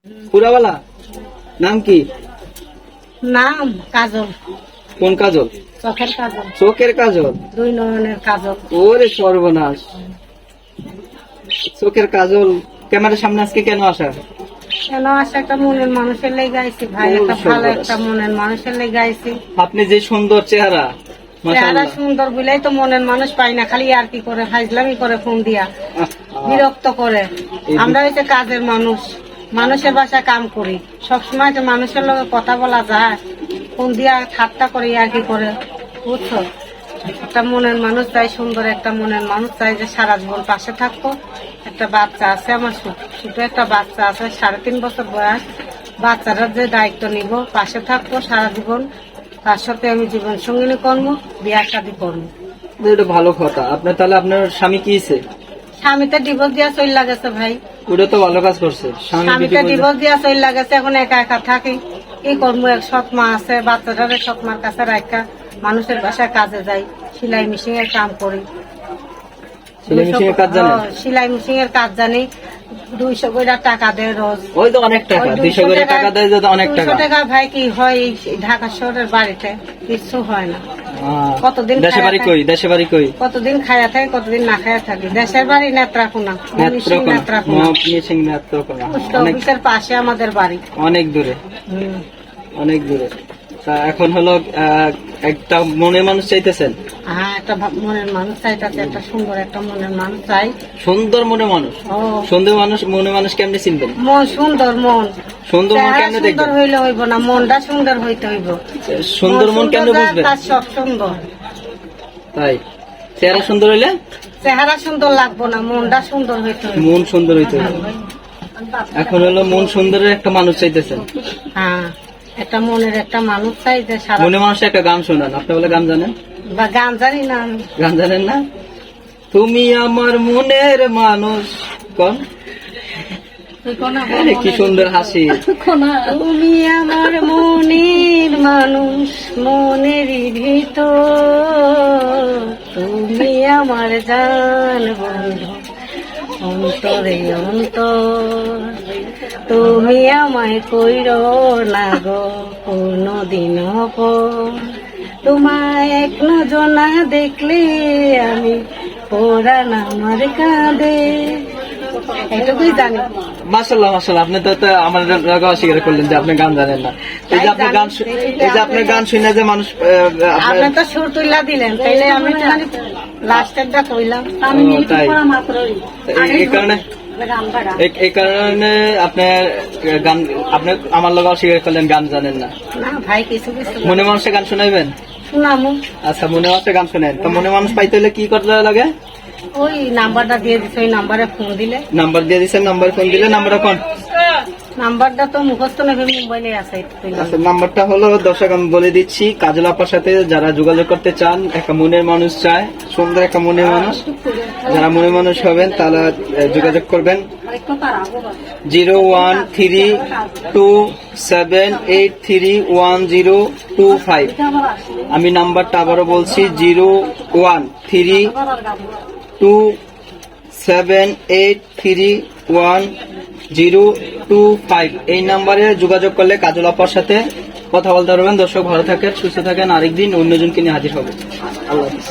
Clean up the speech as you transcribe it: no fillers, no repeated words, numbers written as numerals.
পুরাবালা নাম কি? নাম কাজল। কোন কাজল? চোখের কাজল। চোখের কাজল? দুই নয়নের কাজল। ওরে সর্বনাশ, চোখের কাজল ক্যামেরার সামনে আজকে কেন আসা? কেন আসে একটা মনের মানুষের লেগে আইছি ভাই, ও, একটা ভালো সর্বনাশ। একটা মনের মানুষের লেগে আইছি। আপনি যে সুন্দর চেহারা, চেহারা মাশাআল্লাহ। সুন্দর বলেই তো মনের মানুষ পাই না, খালি আর কি করে ফাইজলামি করে ফোন দিয়া বিরক্ত করে। আমরা হচ্ছে কাজের মানুষ, মানুষের বাসায় কাম করি, সবসময় তো মানুষের লগে কথা বলা যায়, ফোন দিয়া ঠাট্টা করে আর কি করে, বুঝছো? একটা মনের মানুষ চাই, সুন্দর একটা মনের মানুষ চাই যে সারা জীবন পাশে থাকবো। একটা বাচ্চা আছে আমার, ছোট একটা বাচ্চা আছে, 3.5 বছর বয়স। বাচ্চাটার যে দায়িত্ব নিব, পাশে থাকবো সারা জীবন, তার সাথে আমি জীবন সঙ্গিনী করবো, বিয়া শাদী করবো। এটা ভালো কথা। আপনার তাহলে আপনার স্বামী কি হয়েছে? স্বামীতে ডিভোর্স দিয়া চলে লাগেছে ভাই, ওটা তো ভালো কাজ করছে। স্বামীতে ডিভোর্স দিয়া চলে লাগেছে, এখন একা একা থাকি। কি করবো, এক সৎ মা আছে, বাচ্চাটারে সৎ মার কাছে রাখা মানুষের বাসায় কাজে যাই, সেলাই মেশিন এর কাম করি। সেলাই মেশিনের কাজ জানেন? সেলাই মেশিন এর কাজ জানি। 200 করে টাকা দেয় রোজ। ওই তো অনেক টাকা, 200 করে টাকা দেয়, যত অনেক 200 টাকা। টাকা ভাই কি হয় এই ঢাকা শহরের বাড়িতে? কিছু হয় না। কতদিন দেশে বাড়ি কই? দেশে বাড়ি কই? কতদিন খায়া থাকে, কতদিন না খায়া থাকি। দেশের বাড়ি নেত্রাকোনা, নেত্রাকোনা পোস্ট অনেক অফিসের পাশে আমাদের বাড়ি। অনেক দূরে, হুম। অনেক দূরে। তা এখন হলো একটা মনে মানুষ চাইতেছেন? হ্যাঁ, একটা মনের মানুষ চাইতেছে, একটা সুন্দর একটা মনের মানুষ চাই। সুন্দর মনে মানুষ? ও, সুন্দর মানুষ, মনে মানুষ কেমনে চিনবেন? মন সুন্দর, মন সুন্দর মন চেহারা কেমনে সুন্দর দেখবেন? হইলে হইব না, মনটা সুন্দর হইতে হইব। সুন্দর মন কেমনে বুঝবেন? তার সব সুন্দর। তাই চেহারা সুন্দর হইলে? চেহারা সুন্দর লাগবো না, মনটা সুন্দর হইতে হইব। মন সুন্দর হইতে হবে। এখন হলো মন সুন্দরের একটা মানুষ চাইতেছেন? হ্যাঁ, একটা মনের একটা মানুষ চাই যে সারা। মনে মানুষের একটা গান শোনান। আপনি বলে গান জানেন? বা গান জানি না আমি। গান জানেন না? তুমি আমার মনের মানুষ, কোন কি সুন্দর হাসি। তুমি আমার মনের মানুষ, মনেরই ভিতর, তুমি আমার জান বন্ধু, অন্তরে অন্তর, তুমি আমায় কইরো না গো কোনদিন পর, তোমায় এক নজর না দেখলে আমি পরাণ আমার কাঁদে। এইটুকুই জানি। মাশাআল্লাহ, মাশাআল্লাহ। আপনি তো আমার অস্বীকার করলেন যে আপনি গান জানেন না। এই যে আপনি গান, এই যে আপনার গান শুনে যে মানুষ আপনি তো সুর তুইলা দিলেন, তাইলে আমি তো মানে লাস্টেরটা কইলাম। আমি ও, তাই। মাত্রই এই কারণে, এই কারণে আপনার গান, আপনি আমার লোক অস্বীকার করলেন গান জানেন না। না ভাই, কিছু কিছু মনে মানুষের গান শোনাইবেন? শুনামু। আচ্ছা, মনে মানুষের গান শোনেন। তো মনে মানুষ পাইতে হলে কি করতে লাগে? ওই নাম্বারটা দিয়ে দিছে, ওই নাম্বারে ফোন দিলে। নাম্বার দিয়ে দিচ্ছেন, নাম্বার ফোন দিলে। নাম্বারটা কোন? নাম্বারটা তো মুখস্থ না, মোবাইলে আছে। আচ্ছা, নাম্বারটা হলো, দর্শক আমি বলে দিচ্ছি, কাজল আপার সাথে যারা যোগাযোগ করতে চান, একটা মনের মানুষ চায়, সুন্দর একটা মনের মানুষ, যারা মনের মানুষ হবেন তারা যোগাযোগ করবেন 01327831025। আমি নাম্বারটা আবারও বলছি, 01327831025। এই নাম্বারে যোগাযোগ করলে কাজল আপার সাথে কথা বলতে পারবেন। দর্শক ভালো থাকেন, সুস্থ থাকেন, আরেকদিন অন্যজনকে নিয়ে হাজির হবে। আল্লাহ হাফেজ।